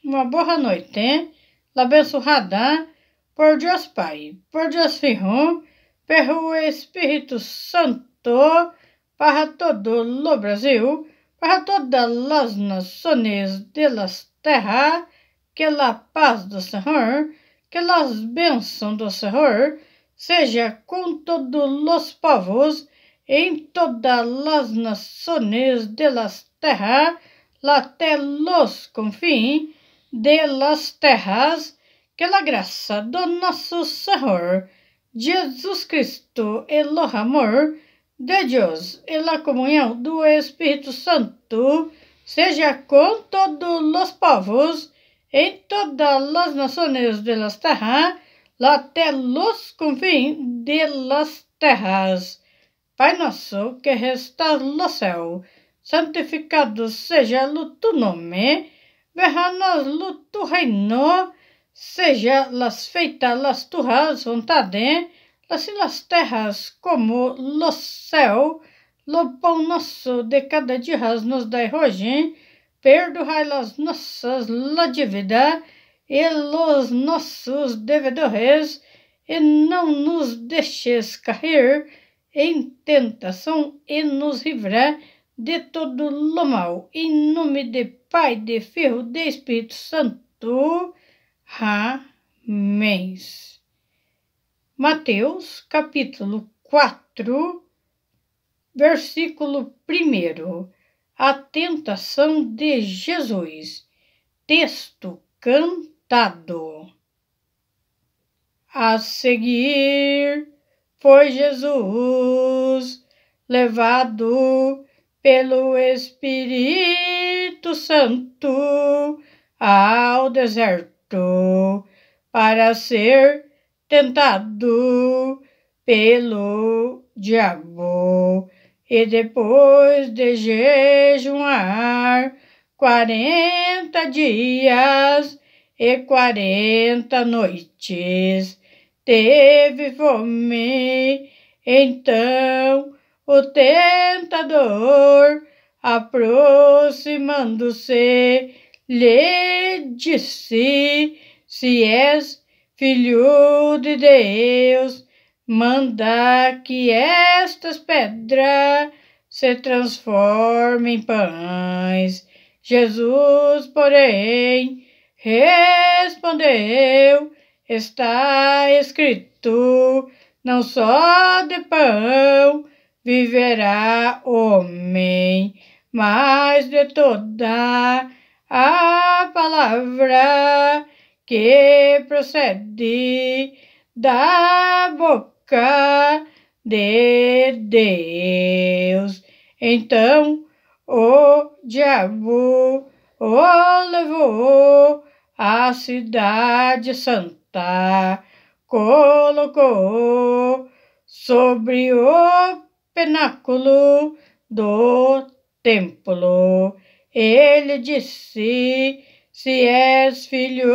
Uma boa noite, la abençoada por Deus Pai, por Deus Filho, pelo Espírito Santo, para todo o Brasil, para todas as nações de las terras, que a paz do Senhor, que as bênçãos do Senhor, seja com todos os povos, em todas as nações de las terras, até los confins de las terras, que a graça do nosso Senhor Jesus Cristo e o amor de Deus e a comunhão do Espírito Santo seja com todos os povos, em todas as nações de las terras, até los confins de las terras. Pai nosso que estás no céu, santificado seja o tu nome, venha a nós tu reino, seja las feitas las tuas vontades, assim nas terras como no céu. O pão nosso de cada dia nos dai hoje, perdoai as nossas dívidas e os nossos devedores, e não nos deixes cair em tentação, e nos livra de todo o mal. Em nome de Pai, de Filho, de Espírito Santo. Amém. Mateus, capítulo 4, versículo 1. A tentação de Jesus. Texto cantado. A seguir, foi Jesus levado pelo Espírito Santo ao deserto para ser tentado pelo diabo, e depois de jejuar 40 dias e 40 noites, teve fome. Então o tentador, aproximando-se, lhe disse: se és filho de Deus, manda que estas pedras se transformem em pães. Jesus, porém, respondeu: está escrito, não só de pão viverá o homem, mas de toda a palavra que procede da boca de Deus. Então o diabo o levou à cidade santa, colocou sobre o pináculo do templo. Ele disse: se és filho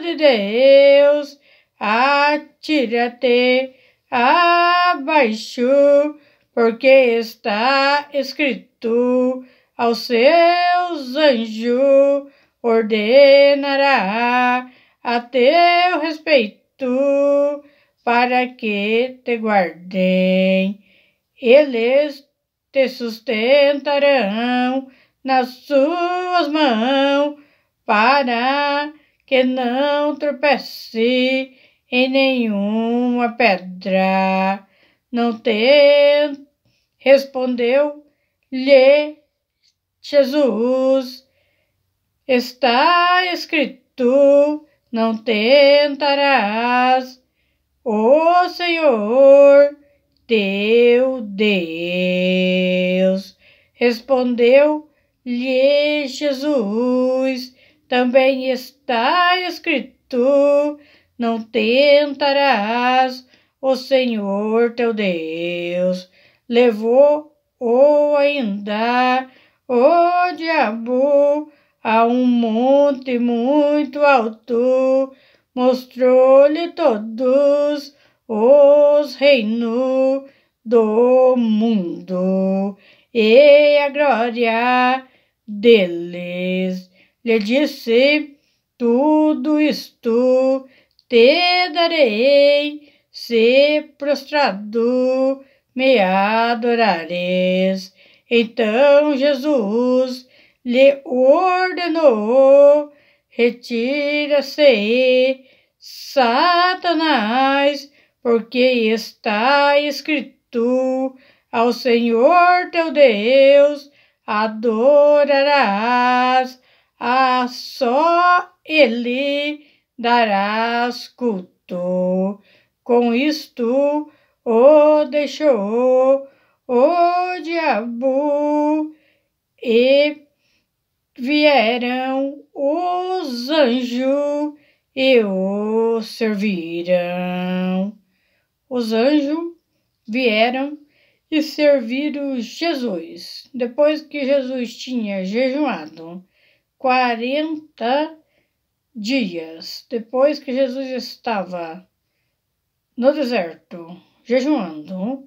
de Deus, atira-te abaixo, porque está escrito: aos seus anjos ordenará a teu respeito, para que te guardem. Eles te sustentarão nas suas mãos, para que não tropece em nenhuma pedra. Não te respondeu-lhe Jesus: está escrito, não tentarás o Senhor teu Deus. Respondeu-lhe Jesus: também está escrito, não tentarás o Senhor teu Deus. Levou-o ainda o diabo a um monte muito alto, mostrou-lhe todos os reinos do mundo e a glória deles. Lhe disse: tudo isto te darei, se prostrado me adorares. Então Jesus lhe ordenou: retira-se, Satanás, porque está escrito: ao Senhor teu Deus adorarás, a só Ele darás culto. Com isto o deixou o diabo e vieram os anjos e o serviram. Os anjos vieram e serviram Jesus. Depois que Jesus tinha jejuado 40 dias, depois que Jesus estava no deserto jejuando,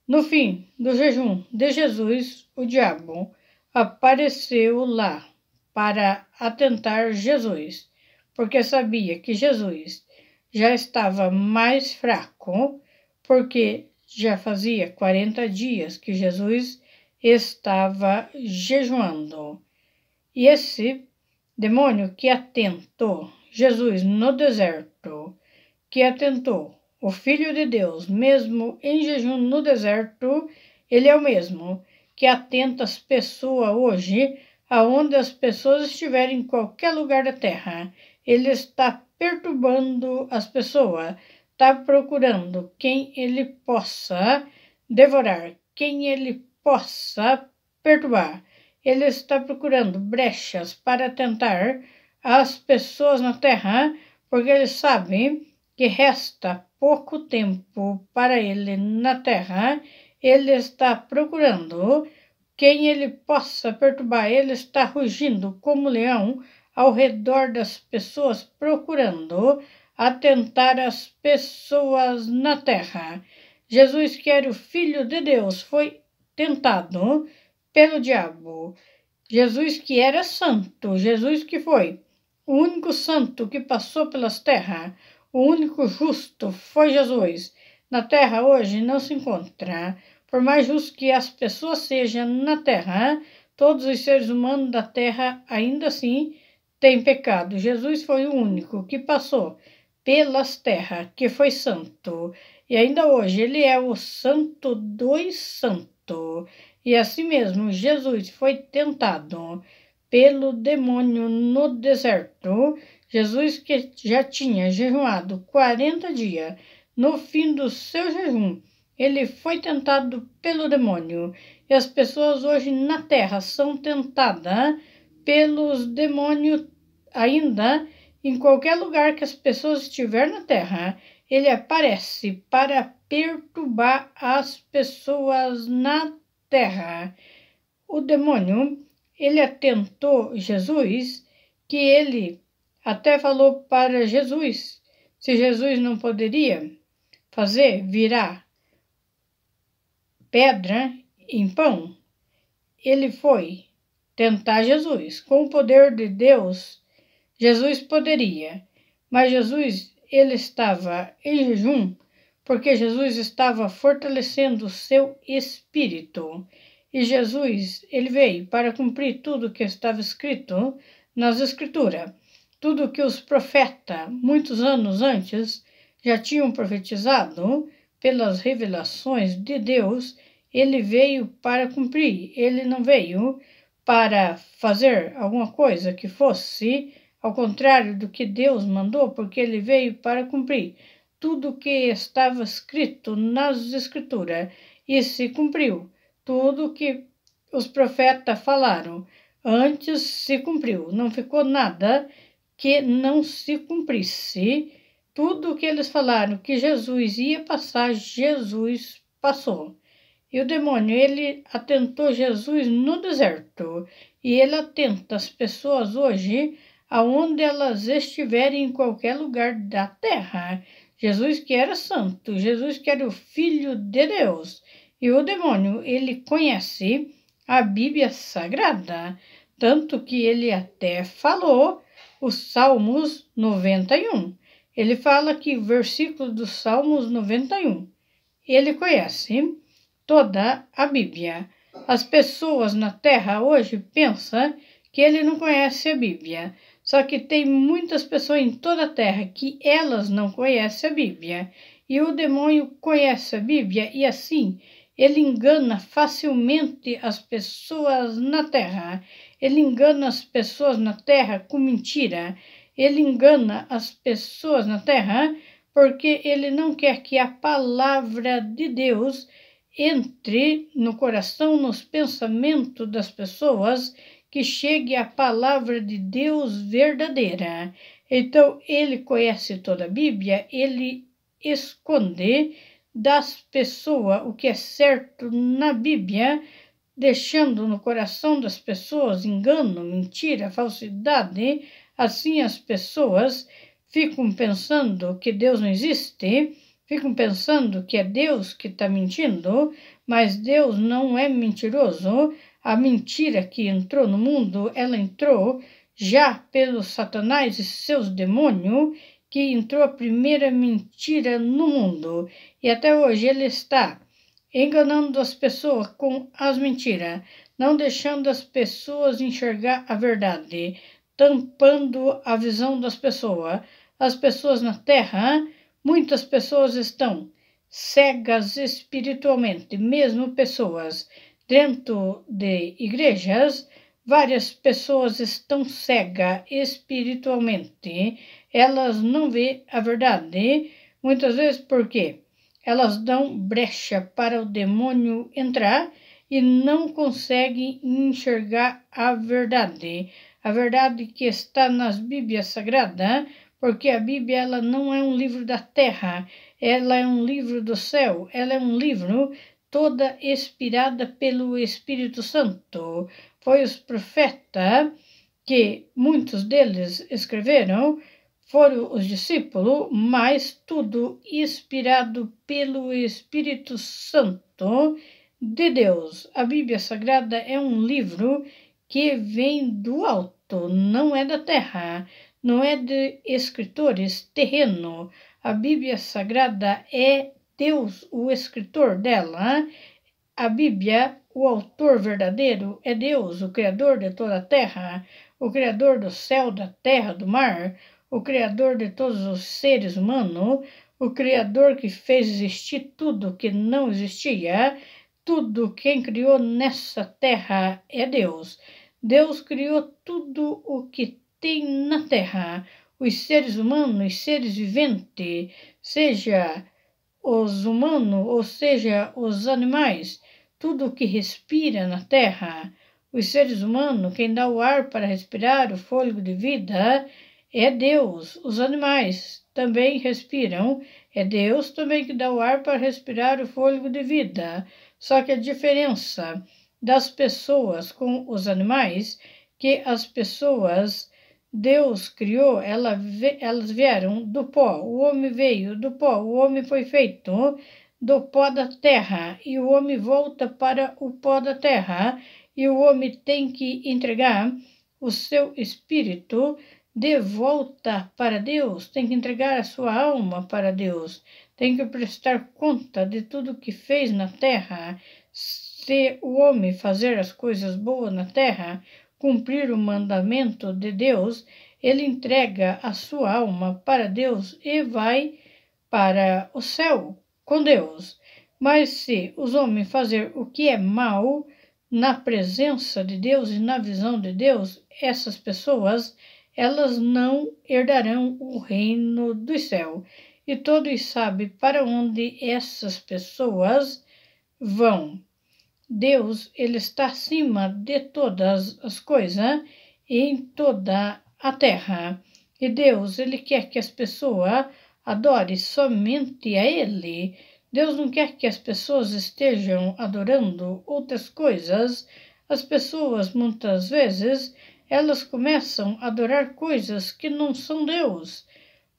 no fim do jejum de Jesus, o diabo apareceu lá para atentar Jesus, porque sabia que Jesus já estava mais fraco, porque já fazia 40 dias que Jesus estava jejuando. E esse demônio que atentou Jesus no deserto, que atentou o Filho de Deus, mesmo em jejum no deserto, ele é o mesmo que atenta as pessoas hoje, aonde as pessoas estiverem em qualquer lugar da terra. Ele está perturbando as pessoas, está procurando quem ele possa devorar, quem ele possa perturbar. Ele está procurando brechas para tentar as pessoas na terra, porque ele sabe que resta pouco tempo para ele na terra. Ele está procurando quem ele possa perturbar. Ele está rugindo como leão ao redor das pessoas, procurando atentar as pessoas na terra. Jesus, que era o Filho de Deus, foi tentado pelo diabo. Jesus, que era santo, Jesus que foi o único santo que passou pelas terras, o único justo foi Jesus. Na terra hoje não se encontra. Por mais justo que as pessoas sejam na terra, todos os seres humanos da terra ainda assim têm pecado. Jesus foi o único que passou pelas terras, que foi santo. E ainda hoje ele é o santo dos santos. E assim mesmo Jesus foi tentado pelo demônio no deserto. Jesus, que já tinha jejuado 40 dias, no fim do seu jejum, ele foi tentado pelo demônio. E as pessoas hoje na terra são tentadas pelos demônios ainda. Em qualquer lugar que as pessoas estiverem na terra, ele aparece para perturbar as pessoas na terra. O demônio, ele atentou Jesus, que ele até falou para Jesus se Jesus não poderia fazer virar pedra em pão. Ele foi tentar Jesus. Com o poder de Deus, Jesus poderia, mas Jesus, ele estava em jejum, porque Jesus estava fortalecendo o seu espírito. E Jesus, ele veio para cumprir tudo que estava escrito nas Escrituras. Tudo que os profetas, muitos anos antes, já tinham profetizado pelas revelações de Deus, ele veio para cumprir. Ele não veio para fazer alguma coisa que fosse ao contrário do que Deus mandou, porque ele veio para cumprir tudo o que estava escrito nas Escrituras, e se cumpriu. Tudo o que os profetas falaram antes se cumpriu. Não ficou nada que não se cumprisse. Tudo o que eles falaram que Jesus ia passar, Jesus passou. E o demônio, ele atentou Jesus no deserto. E ele atenta as pessoas hoje aonde elas estiverem em qualquer lugar da terra. Jesus que era santo, Jesus que era o Filho de Deus. E o demônio, ele conhece a Bíblia Sagrada, tanto que ele até falou os Salmos 91. Ele fala que versículo dos Salmos 91. Ele conhece toda a Bíblia. As pessoas na Terra hoje pensam que ele não conhece a Bíblia. Só que tem muitas pessoas em toda a Terra que elas não conhecem a Bíblia. E o demônio conhece a Bíblia e assim ele engana facilmente as pessoas na Terra. Ele engana as pessoas na Terra com mentira. Ele engana as pessoas na Terra porque ele não quer que a palavra de Deus entre no coração, nos pensamentos das pessoas, que chegue a palavra de Deus verdadeira. Então, ele conhece toda a Bíblia, ele esconde das pessoas o que é certo na Bíblia, deixando no coração das pessoas engano, mentira, falsidade. Assim as pessoas ficam pensando que Deus não existe, ficam pensando que é Deus que está mentindo, mas Deus não é mentiroso. A mentira que entrou no mundo, ela entrou já pelo Satanás e seus demônios, que entrou a primeira mentira no mundo. E até hoje ele está enganando as pessoas com as mentiras, não deixando as pessoas enxergar a verdade, tampando a visão das pessoas. As pessoas na Terra, muitas pessoas estão cegas espiritualmente, mesmo pessoas dentro de igrejas, várias pessoas estão cegas espiritualmente, elas não veem a verdade, muitas vezes porque elas dão brecha para o demônio entrar e não conseguem enxergar a verdade que está nas Bíblias Sagradas, porque a Bíblia ela não é um livro da terra, ela é um livro do céu, ela é um livro toda inspirada pelo Espírito Santo. Foi os profetas que muitos deles escreveram, foram os discípulos, mas tudo inspirado pelo Espírito Santo de Deus. A Bíblia Sagrada é um livro que vem do alto, não é da terra, não é de escritores terreno. A Bíblia Sagrada é Deus, o escritor dela. A Bíblia, o autor verdadeiro, é Deus, o Criador de toda a terra, o Criador do céu, da terra, do mar, o Criador de todos os seres humanos, o Criador que fez existir tudo que não existia. Tudo quem criou nessa terra é Deus. Deus criou tudo o que tem na terra, os seres humanos, os seres viventes, seja os humanos ou seja os animais, tudo que respira na terra, os seres humanos, quem dá o ar para respirar, o fôlego de vida, é Deus. Os animais também respiram, é Deus também que dá o ar para respirar, o fôlego de vida. Só que a diferença das pessoas com os animais, que as pessoas Deus criou, elas vieram do pó, o homem veio do pó, o homem foi feito do pó da terra, e o homem volta para o pó da terra, e o homem tem que entregar o seu espírito de volta para Deus, tem que entregar a sua alma para Deus, tem que prestar conta de tudo que fez na terra. Se o homem fazer as coisas boas na terra, cumprir o mandamento de Deus, ele entrega a sua alma para Deus e vai para o céu com Deus. Mas se os homens fazer o que é mal na presença de Deus e na visão de Deus, essas pessoas, elas não herdarão o reino do céu. E todos sabem para onde essas pessoas vão. Deus, ele está acima de todas as coisas e em toda a terra. E Deus, ele quer que as pessoas adorem somente a ele. Deus não quer que as pessoas estejam adorando outras coisas. As pessoas, muitas vezes, elas começam a adorar coisas que não são Deus.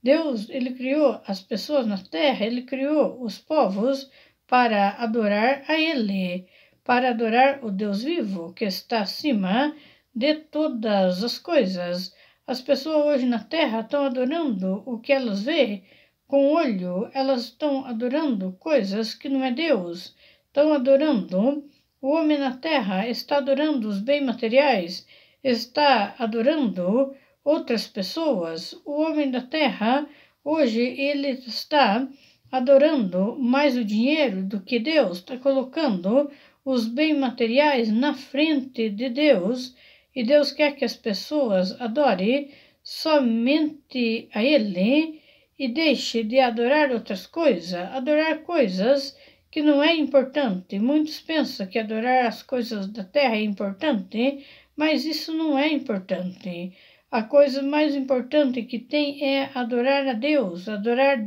Deus, ele criou as pessoas na terra, ele criou os povos para adorar a ele, para adorar o Deus vivo que está acima de todas as coisas. As pessoas hoje na Terra estão adorando o que elas veem com o olho, elas estão adorando coisas que não é Deus, estão adorando. O homem na Terra está adorando os bens materiais, está adorando outras pessoas. O homem da Terra, hoje, ele está adorando mais o dinheiro do que Deus, está colocando os bens materiais na frente de Deus, e Deus quer que as pessoas adorem somente a Ele e deixe de adorar outras coisas, adorar coisas que não é importante. Muitos pensam que adorar as coisas da terra é importante, mas isso não é importante. A coisa mais importante que tem é adorar a Deus, adorar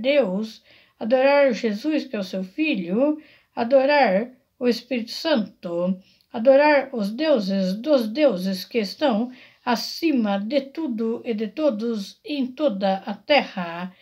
Jesus, que é o seu Filho, adorar o Espírito Santo, adorar os deuses dos deuses que estão acima de tudo e de todos em toda a terra.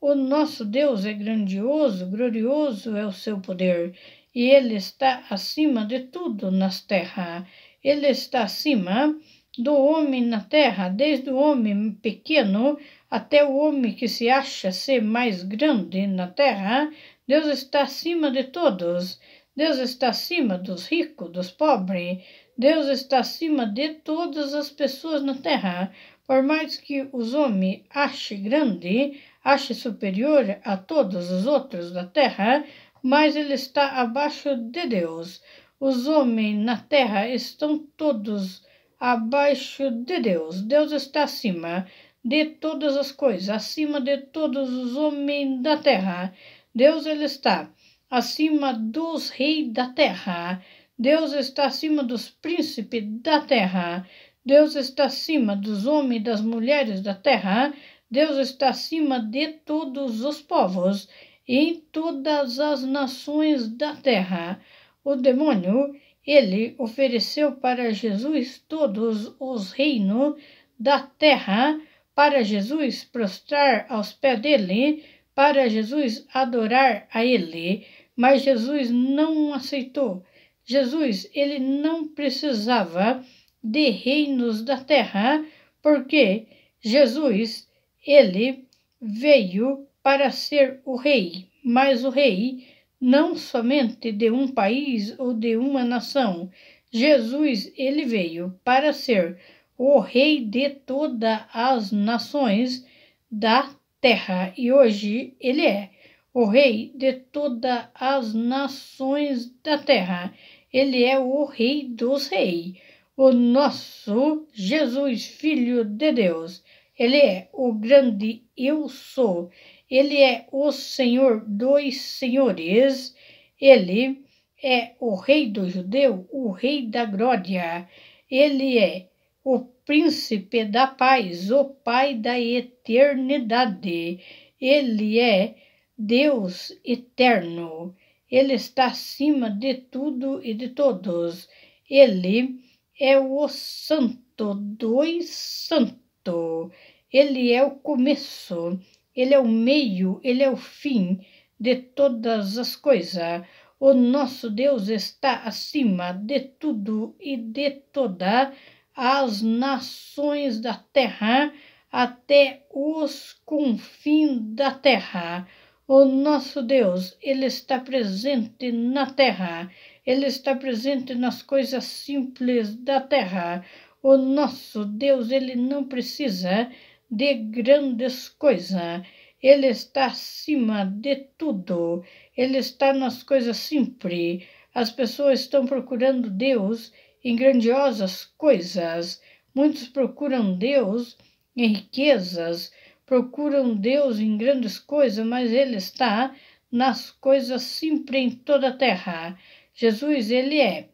O nosso Deus é grandioso, glorioso é o seu poder, e Ele está acima de tudo nas terras. Ele está acima do homem na terra, desde o homem pequeno até o homem que se acha ser mais grande na terra. Deus está acima de todos. Deus está acima dos ricos, dos pobres. Deus está acima de todas as pessoas na terra. Por mais que os homens achem grande, ache superior a todos os outros da terra, mas ele está abaixo de Deus. Os homens na terra estão todos abaixo de Deus. Deus está acima de todas as coisas, acima de todos os homens da terra. Deus ele está acima dos reis da terra. Deus está acima dos príncipes da terra. Deus está acima dos homens e das mulheres da terra. Deus está acima de todos os povos e em todas as nações da terra. O demônio, ele ofereceu para Jesus todos os reinos da terra, para Jesus prostrar aos pés dele, para Jesus adorar a ele, mas Jesus não aceitou. Jesus, ele não precisava de reinos da terra, porque Jesus, ele veio para ser o rei, mas o rei não somente de um país ou de uma nação. Jesus, ele veio para ser o rei de todas as nações da terra. E hoje ele é o rei de todas as nações da terra. Ele é o rei dos reis. O nosso Jesus, Filho de Deus. Ele é o grande eu sou. Ele é o Senhor dos senhores. Ele é o rei do judeu, o rei da glória. Ele é o príncipe da paz, o pai da eternidade. Ele é Deus eterno. Ele está acima de tudo e de todos. Ele é o santo dos santos. Ele é o começo, ele é o meio, ele é o fim de todas as coisas. O nosso Deus está acima de tudo e de todas as nações da terra, até os confins da terra. O nosso Deus, ele está presente na terra, ele está presente nas coisas simples da terra. O nosso Deus, ele não precisa de grandes coisas. Ele está acima de tudo. Ele está nas coisas simples. As pessoas estão procurando Deus em grandiosas coisas. Muitos procuram Deus em riquezas, procuram Deus em grandes coisas, mas ele está nas coisas simples em toda a terra. Jesus, ele é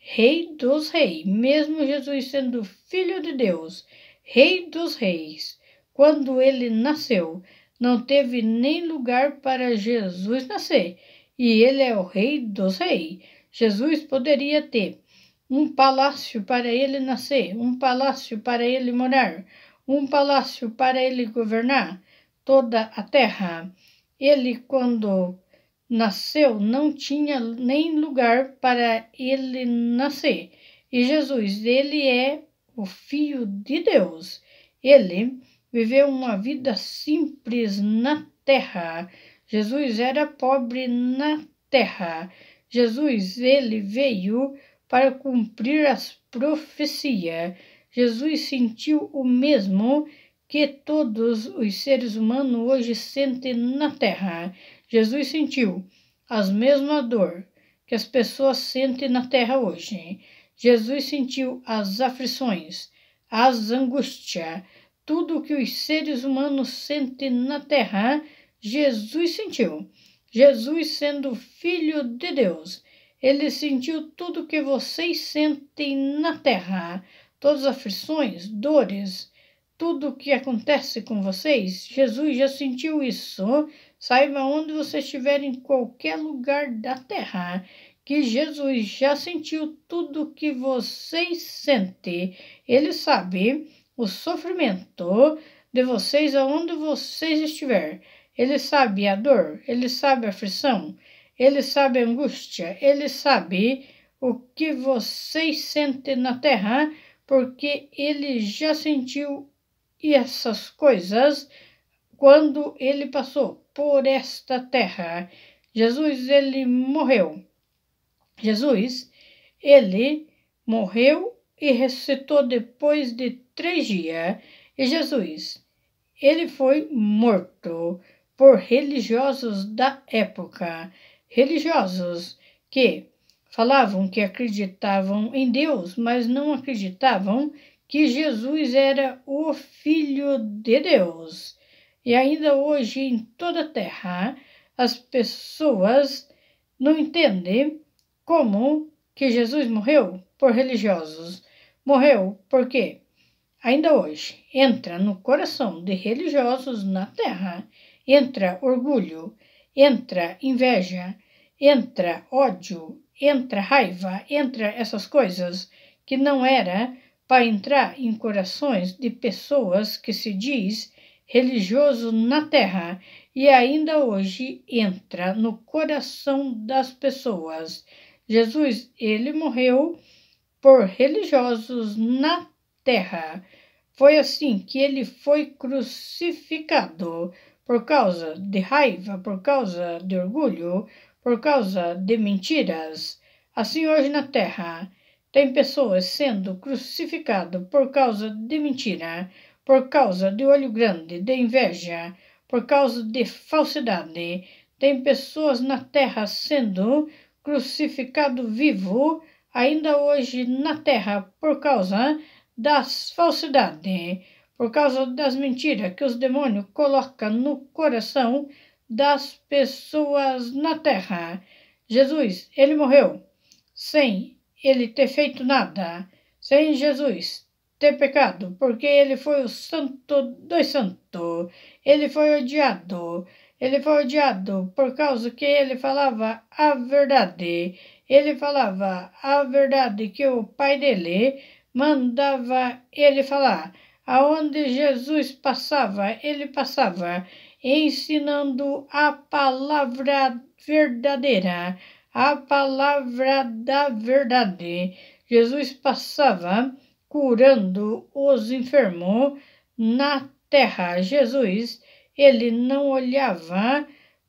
Rei dos reis, mesmo Jesus sendo Filho de Deus, Rei dos reis. Quando ele nasceu, não teve nem lugar para Jesus nascer, e ele é o Rei dos reis. Jesus poderia ter um palácio para ele nascer, um palácio para ele morar, um palácio para ele governar toda a terra. Ele, quando nasceu, não tinha nem lugar para ele nascer. E Jesus, ele é o Filho de Deus. Ele viveu uma vida simples na terra. Jesus era pobre na terra. Jesus, ele veio para cumprir as profecias. Jesus sentiu o mesmo que todos os seres humanos hoje sentem na terra. Jesus sentiu as mesmas dores que as pessoas sentem na terra hoje. Jesus sentiu as aflições, as angústias, tudo que os seres humanos sentem na terra, Jesus sentiu. Jesus, sendo Filho de Deus, ele sentiu tudo que vocês sentem na terra, todas as aflições, dores, tudo o que acontece com vocês. Jesus já sentiu isso. Saiba onde você estiver, em qualquer lugar da terra, que Jesus já sentiu tudo o que vocês sentem. Ele sabe o sofrimento de vocês aonde vocês estiver. Ele sabe a dor, ele sabe a aflição, ele sabe a angústia, ele sabe o que vocês sentem na terra, porque ele já sentiu essas coisas quando ele passou por esta terra. Jesus, ele morreu. Jesus, ele morreu e ressuscitou depois de 3 dias. E Jesus, ele foi morto por religiosos da época. Religiosos que falavam que acreditavam em Deus, mas não acreditavam que Jesus era o Filho de Deus. E ainda hoje, em toda a terra, as pessoas não entendem como que Jesus morreu por religiosos. Morreu porque ainda hoje entra no coração de religiosos na terra, entra orgulho, entra inveja, entra ódio, entra raiva, entra essas coisas que não era para entrar em corações de pessoas que se diz religioso na terra, e ainda hoje entra no coração das pessoas. Jesus, ele morreu por religiosos na terra. Foi assim que ele foi crucificado, por causa de raiva, por causa de orgulho, por causa de mentiras. Assim hoje na terra tem pessoas sendo crucificadas por causa de mentira, por causa de olho grande, de inveja, por causa de falsidade. Tem pessoas na terra sendo crucificado vivo ainda hoje na terra por causa das falsidades, por causa das mentiras que os demônios colocam no coração das pessoas na terra. Jesus, ele morreu sem ele ter feito nada, sem Jesus ter pecado, porque ele foi o santo dos santos, ele foi odiado por causa que ele falava a verdade. Ele falava a verdade que o pai dele mandava ele falar. Aonde Jesus passava, ele passava ensinando a palavra verdadeira, a palavra da verdade. Jesus passava curando os enfermos na terra. Jesus, ele não olhava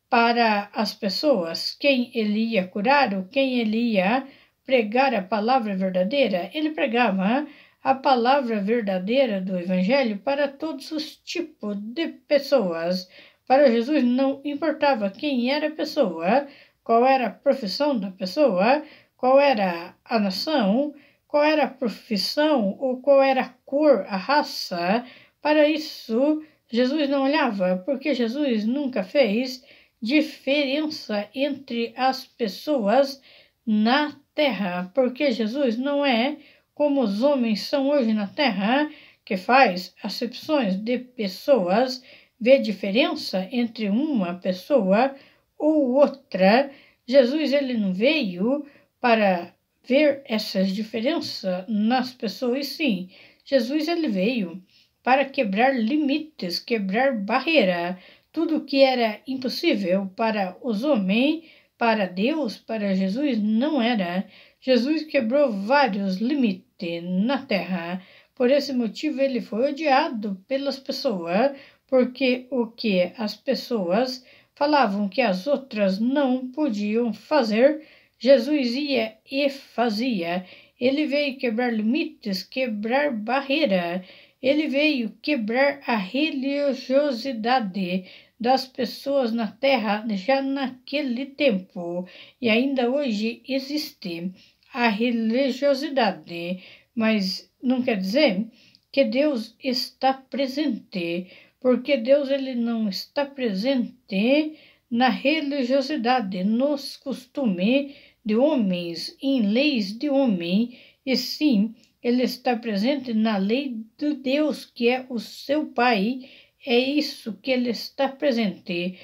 para as pessoas, quem ele ia curar ou quem ele ia pregar a palavra verdadeira. Ele pregava a palavra verdadeira do Evangelho para todos os tipos de pessoas. Para Jesus não importava quem era a pessoa, qual era a profissão da pessoa, qual era a nação, qual era a profissão ou qual era a cor, a raça. Para isso, Jesus não olhava, porque Jesus nunca fez diferença entre as pessoas na terra, porque Jesus não é como os homens são hoje na terra, que faz acepções de pessoas, vê diferença entre uma pessoa ou outra. Jesus, ele não veio para ver essas diferenças nas pessoas, sim. Jesus, ele veio para quebrar limites, quebrar barreira. Tudo que era impossível para os homens, para Deus, para Jesus, não era. Jesus quebrou vários limites na terra. Por esse motivo, ele foi odiado pelas pessoas, porque o que as pessoas falavam que as outras não podiam fazer, Jesus ia e fazia. Ele veio quebrar limites, quebrar barreira. Ele veio quebrar a religiosidade das pessoas na Terra já naquele tempo. E ainda hoje existe a religiosidade, mas não quer dizer que Deus está presente, porque Deus ele não está presente na religiosidade, nos costumes de homens, em leis de homem, e sim, ele está presente na lei de Deus, que é o seu Pai. É isso que ele está presente.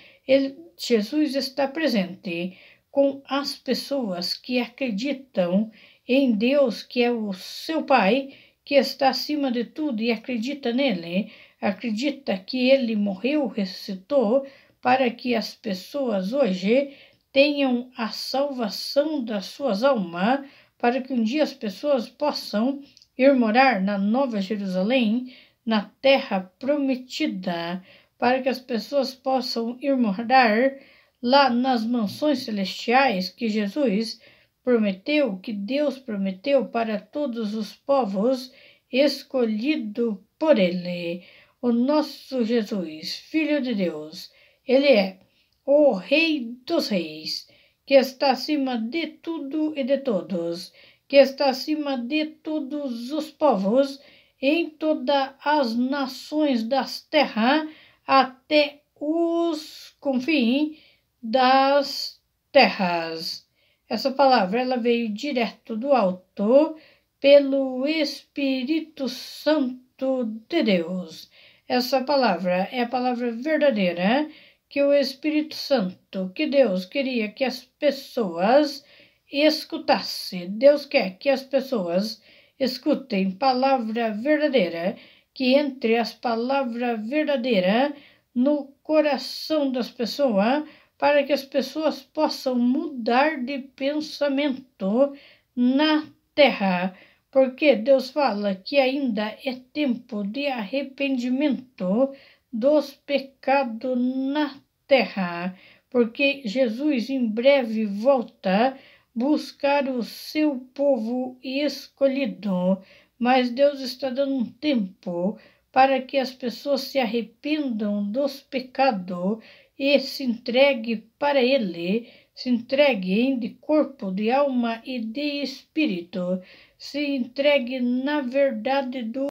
Jesus está presente com as pessoas que acreditam em Deus, que é o seu Pai, que está acima de tudo e acredita nele, acredita que ele morreu, ressuscitou, para que as pessoas hoje tenham a salvação das suas almas, para que um dia as pessoas possam ir morar na Nova Jerusalém, na terra prometida, para que as pessoas possam ir morar lá nas mansões celestiais que Jesus prometeu, que Deus prometeu para todos os povos, escolhido por Ele. O nosso Jesus, Filho de Deus, Ele é o Rei dos Reis, que está acima de tudo e de todos, que está acima de todos os povos, em todas as nações das terras, até os confins das terras. Essa palavra ela veio direto do alto pelo Espírito Santo de Deus. Essa palavra é a palavra verdadeira que o Espírito Santo, que Deus queria que as pessoas escutassem. Deus quer que as pessoas escutem palavra verdadeira, que entre as palavras verdadeiras no coração das pessoas, para que as pessoas possam mudar de pensamento na terra, porque Deus fala que ainda é tempo de arrependimento dos pecados na terra, porque Jesus em breve volta buscar o seu povo escolhido, mas Deus está dando um tempo para que as pessoas se arrependam dos pecados e se entregue para Ele, se entregue de corpo, de alma e de espírito, se entregue na verdade do